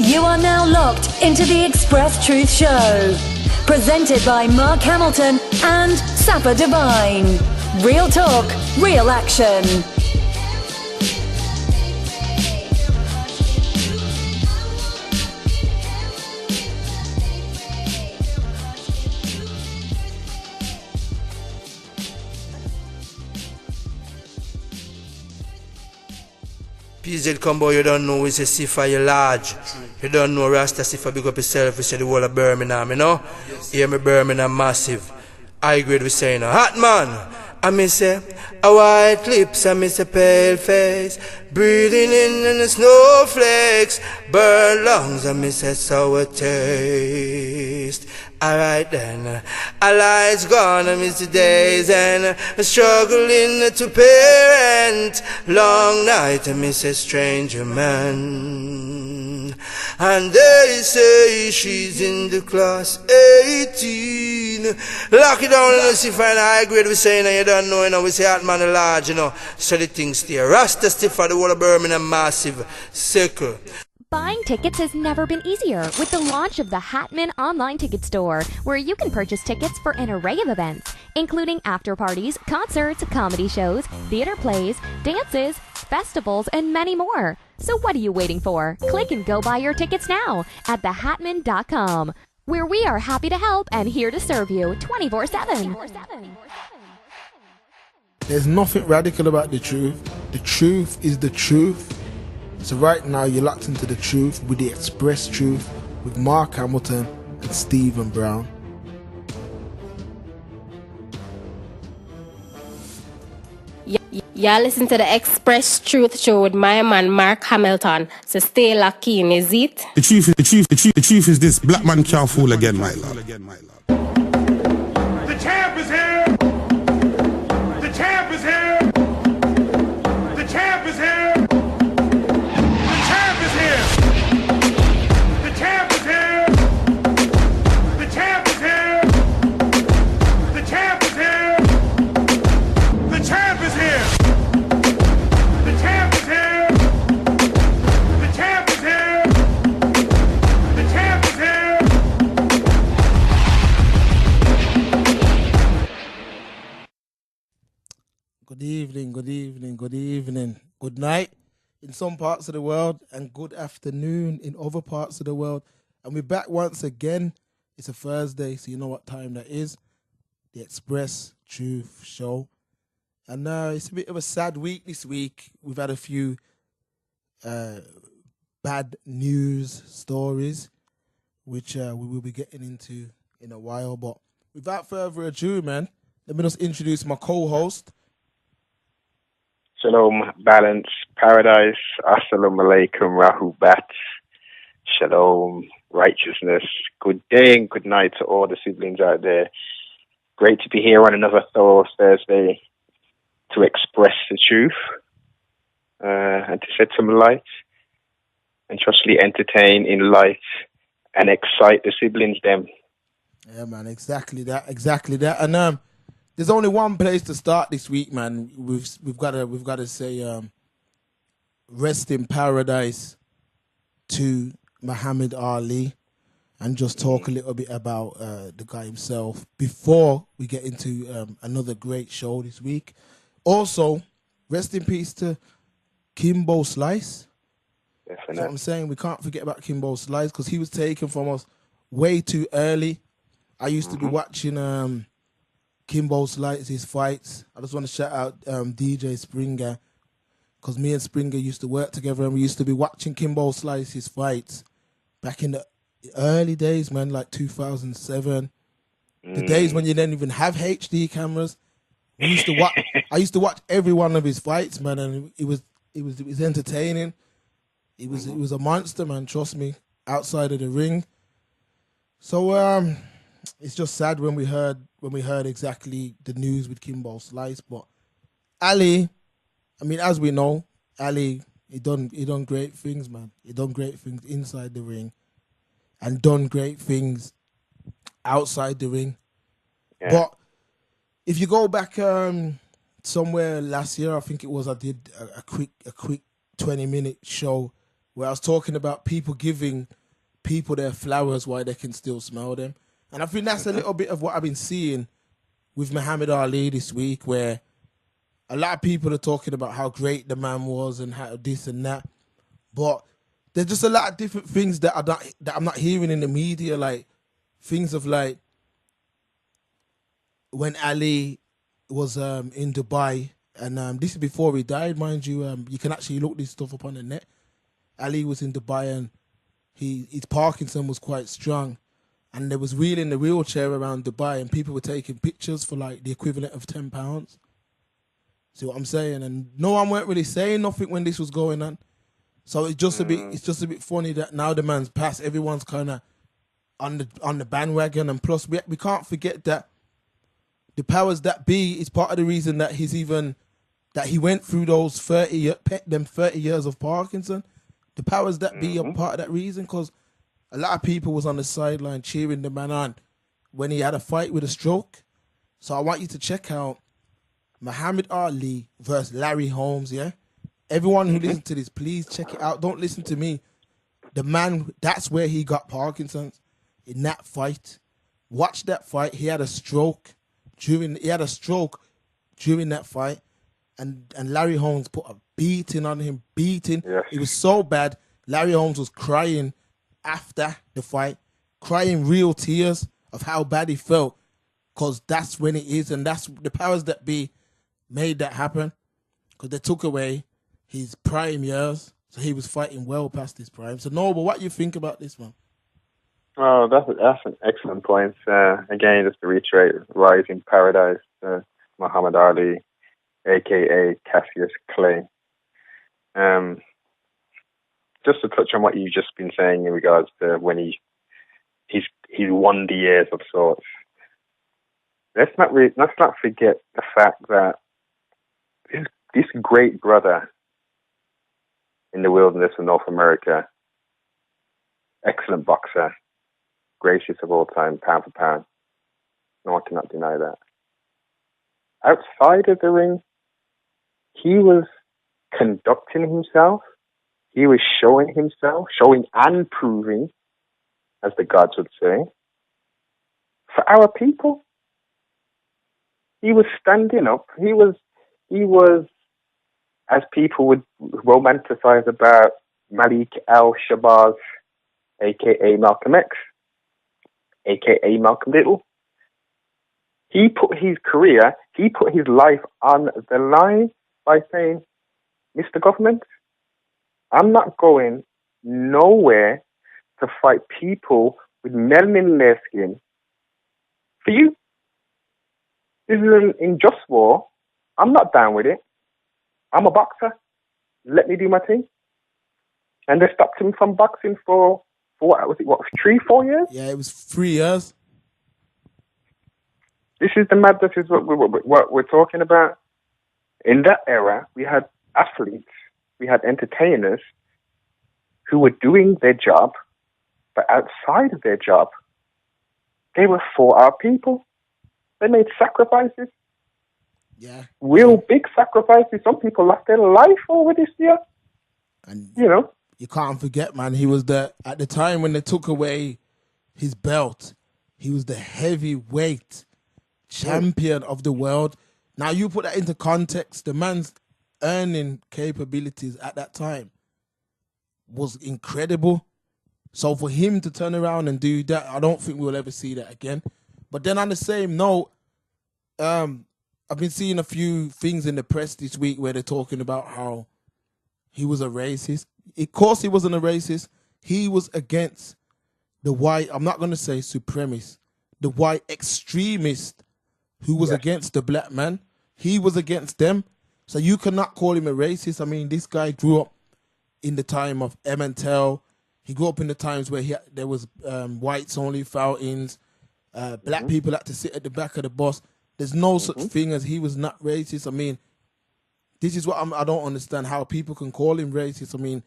You are now locked into the Express Truth Show, presented by Mark Hamilton and Sapper Divine. Real talk, real action. PZ Combo, you don't know, we say Sifa, you large. You don't know Rasta Sifa, big up yourself, we say the whole of Birmingham, you know? Hear me, Birmingham massive. High grade, we say, you know, hot man. I miss say, a white lips, I miss a pale face, breathing in the snowflakes, burn lungs, I miss a sour taste. Alright then, a light's gone, I miss the days, and struggling to parent. Long night, I miss a stranger man. And they say she's in the class 18. Lock it down and see find high grade, we say, you don't know, you know, we say hot man large, you know. So the things there. Rasta stiff for the whole of Birmingham massive circle. Buying tickets has never been easier with the launch of the Hatman online ticket store, where you can purchase tickets for an array of events, including after parties, concerts, comedy shows, theater plays, dances, festivals, and many more. So what are you waiting for? Click and go buy your tickets now at thehatman.com, where we are happy to help and here to serve you 24/7. There's nothing radical about the truth. The truth is the truth. So right now you're locked into the truth with the Express Truth with Mark Hamilton and Stephen Brown. Y'all listen to the Express Truth Show with my man Mark Hamilton. So stay locked in, is it? The truth is this: black man can't fool again, my love. The champ is here. The champ is here. The champ is here. The champ is here. The champ is here. The champ is here. The champ is here. The champ is here. The champ is here. The champ is here. The champ is here. Good evening, good evening, good evening, good night in some parts of the world and good afternoon in other parts of the world. And we're back once again. It's a Thursday, so you know what time that is. The Express Truth Show. And it's a bit of a sad week this week. We've had a few bad news stories, which we will be getting into in a while. But without further ado, man, let me just introduce my co-host. Shalom, balance, paradise, assalamu alaikum, rahubat, shalom, righteousness. Good day and good night to all the siblings out there. Great to be here on another thorough Thursday to express the truth and to shed some light and trustfully entertain, enlighten, and excite the siblings them. Yeah, man, exactly that. And there's only one place to start this week, man. We've got to say rest in paradise to Muhammad Ali, and just talk a little bit about the guy himself before we get into another great show this week. Also, rest in peace to Kimbo Slice. Definitely. That's what I'm saying. We can't forget about Kimbo Slice because he was taken from us way too early. I used to be watching Kimbo Slice, his fights. I just want to shout out DJ Springer, because me and Springer used to work together and we used to be watching Kimbo Slice, his fights back in the early days, man, like 2007. The days when you didn't even have HD cameras. I used to watch every one of his fights, man, and it was entertaining. It was a monster, man, trust me, outside of the ring. So it's just sad when we heard exactly the news with Kimbo Slice. But Ali, I mean, as we know, Ali, he done great things, man. He done great things inside the ring and done great things outside the ring. Yeah. But if you go back somewhere last year, I think it was, I did a quick 20-minute show where I was talking about people giving people their flowers while they can still smell them. And I think that's a little bit of what I've been seeing with Muhammad Ali this week, where a lot of people are talking about how great the man was and how this and that. But there's just a lot of different things that I'm not hearing in the media, like things of like when Ali was in Dubai, and this is before he died, mind you. You can actually look this stuff up on the net. Ali was in Dubai and his Parkinson was quite strong, and they was wheeling the wheelchair around Dubai, and people were taking pictures for like the equivalent of £10. See what I'm saying? And no one weren't really saying nothing when this was going on. So it's just a bit funny that now the man's passed, everyone's kind of on the bandwagon, and plus we can't forget that the powers that be is part of the reason that he went through those 30 years of Parkinson. The powers that be are part of that reason, because a lot of people was on the sideline cheering the man on when he had a fight with a stroke. So I want you to check out Muhammad Ali versus Larry Holmes, yeah? Everyone who listens to this, please check it out. Don't listen to me. The man, that's where he got Parkinson's, in that fight. Watch that fight. He had a stroke during that fight. And Larry Holmes put a beating on him, beating. Yes. It was so bad. Larry Holmes was crying after the fight, crying real tears of how bad he felt, because that's when it is, and that's the powers that be made that happen, because they took away his prime years, so he was fighting well past his prime. So, Noble, what do you think about this, man? Oh, that's an excellent point. Again, just to reiterate, Rising Paradise, Muhammad Ali, a.k.a. Cassius Clay. Just to touch on what you've just been saying in regards to when he's won the years of sorts. Let's not forget the fact that this great brother in the wilderness of North America, excellent boxer, greatest of all time, pound for pound. No one cannot deny that. Outside of the ring, he was conducting himself. He was showing and proving, as the gods would say, for our people. He was standing up. He was, as people would romanticize about Malik al-Shabazz, a.k.a. Malcolm X, a.k.a. Malcolm Little. He put his career, he put his life on the line by saying, Mr. Government, I'm not going nowhere to fight people with melanin in their skin for you. This is an unjust war. I'm not down with it. I'm a boxer. Let me do my thing. And they stopped him from boxing for what was it, 3-4 years? Yeah, it was 3 years. This is the madness, is what we're talking about. In that era, we had athletes, we had entertainers who were doing their job, but outside of their job, they were for our people. They made sacrifices. Yeah. Real big sacrifices. Some people lost their life over this year. And you can't forget, man, he was at the time when they took away his belt, he was the heavyweight champion of the world. Now you put that into context, the man's earning capabilities at that time was incredible. So for him to turn around and do that, I don't think we'll ever see that again. But then on the same note, I've been seeing a few things in the press this week where they're talking about how he was a racist. Of course he wasn't a racist. He was against the white, I'm not going to say supremacist, the white extremist who was against the black man. He was against them. So you cannot call him a racist. I mean, this guy grew up in the time of Emmental. He grew up in the times where there was whites only fountains. Black people had to sit at the back of the bus. There's no such thing as he was not racist. I mean, this is what I don't understand, how people can call him racist. I mean,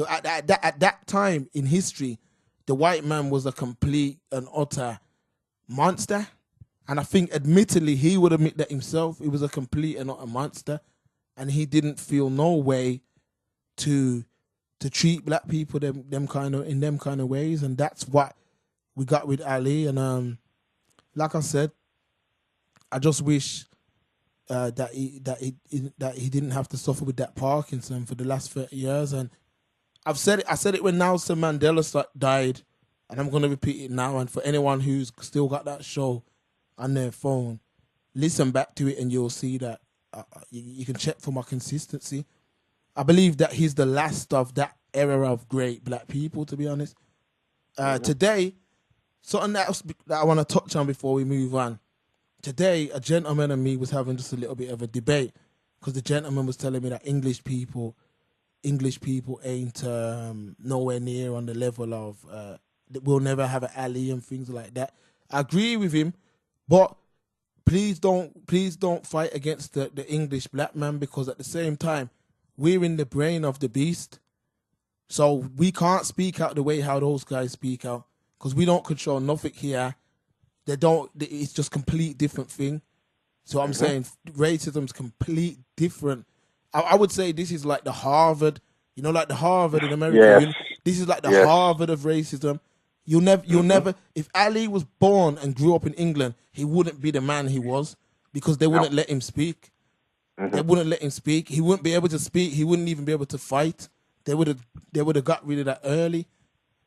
at that time in history, the white man was a complete and utter monster. And I think, admittedly, he would admit that himself. He was a complete and utter monster. And he didn't feel no way to to treat black people them kind of ways, and that's what we got with Ali. And like I said, I just wish that he didn't have to suffer with that Parkinson for the last 30 years. And I said it when Nelson Mandela died, and I'm going to repeat it now. And for anyone who's still got that show on their phone, listen back to it and you'll see that you can check for my consistency. I believe that he's the last of that era of great black people, to be honest. Today, something else that I want to touch on before we move on. Today, a gentleman and me was having just a little bit of a debate, because the gentleman was telling me that English people ain't nowhere near on the level of we'll never have an Ali and things like that. I agree with him, but please don't fight against the English black man, because at the same time we're in the brain of the beast, so we can't speak out the way how those guys speak out, because we don't control nothing here. It's just complete different thing. So I'm saying racism's complete different. I would say this is like the Harvard, like the Harvard in America. Yes. This is like the Harvard of racism. You'll never, if Ali was born and grew up in England, he wouldn't be the man he was, because they wouldn't let him speak. They wouldn't let him speak. He wouldn't be able to speak. He wouldn't even be able to fight. They would have got rid of that early.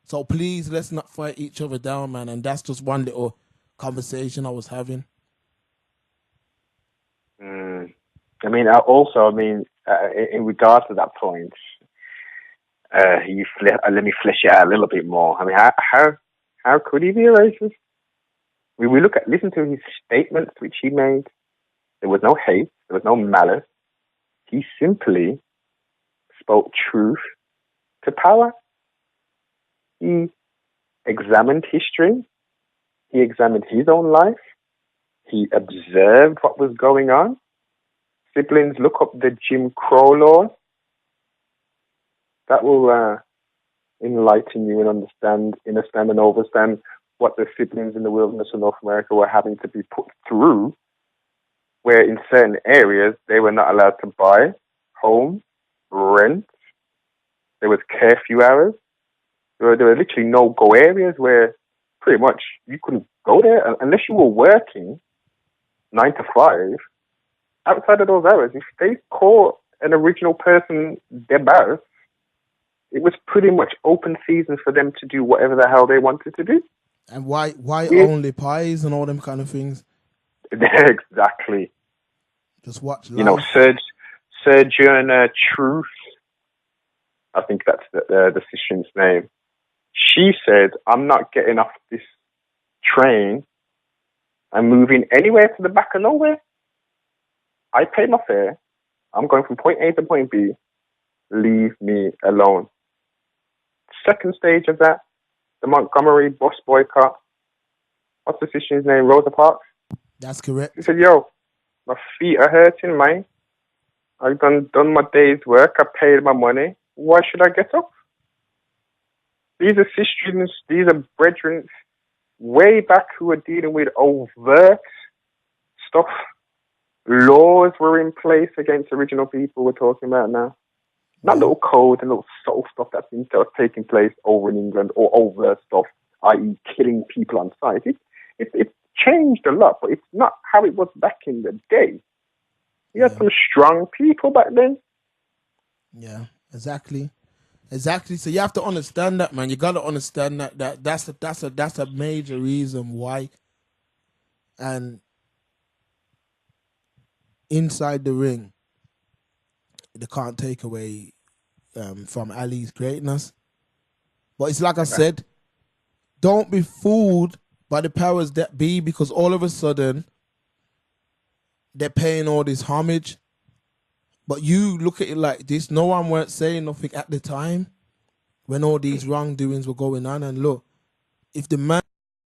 So please, let's not fight each other down, man. And that's just one little conversation I was having. I mean, in regards to that point, let me flesh it out a little bit more. I mean, how could he be a racist? Listen to his statements which he made. There was no hate. There was no malice. He simply spoke truth to power. He examined history. He examined his own life. He observed what was going on. Siblings, look up the Jim Crow laws. That will enlighten you and understand and overstand what the siblings in the wilderness of North America were having to be put through, where in certain areas they were not allowed to buy homes, rent. There was curfew hours. There were literally no-go areas where pretty much you couldn't go there unless you were working 9 to 5. Outside of those hours, if they caught an original person dead out, it was pretty much open season for them to do whatever the hell they wanted to do. And why only pies and all them kind of things? Exactly. Just watch live. Sojourner Truth, I think that's the sister's name. She said, I'm not getting off this train. I'm moving anywhere to the back of nowhere. I pay my fare. I'm going from point A to point B. Leave me alone. Second stage of that, the Montgomery bus boycott. What's the sister's name? Rosa Parks? That's correct. She said, yo, my feet are hurting, man. I've done my day's work. I paid my money. Why should I get up? These are sisters, these are brethren way back who are dealing with overt stuff. Laws were in place against original people we're talking about now. Not little code and little subtle stuff that's been taking place over in England, or overt stuff, i.e. killing people on sight. It's changed a lot, but it's not how it was back in the day. You had some strong people back then. Yeah, exactly. So you have to understand that, man. You got to understand that's a major reason why. And inside the ring, they can't take away from Ali's greatness. But it's like I said, don't be fooled by the powers that be, because all of a sudden they're paying all this homage. But you look at it like this: no one weren't saying nothing at the time when all these wrongdoings were going on. And look, if the man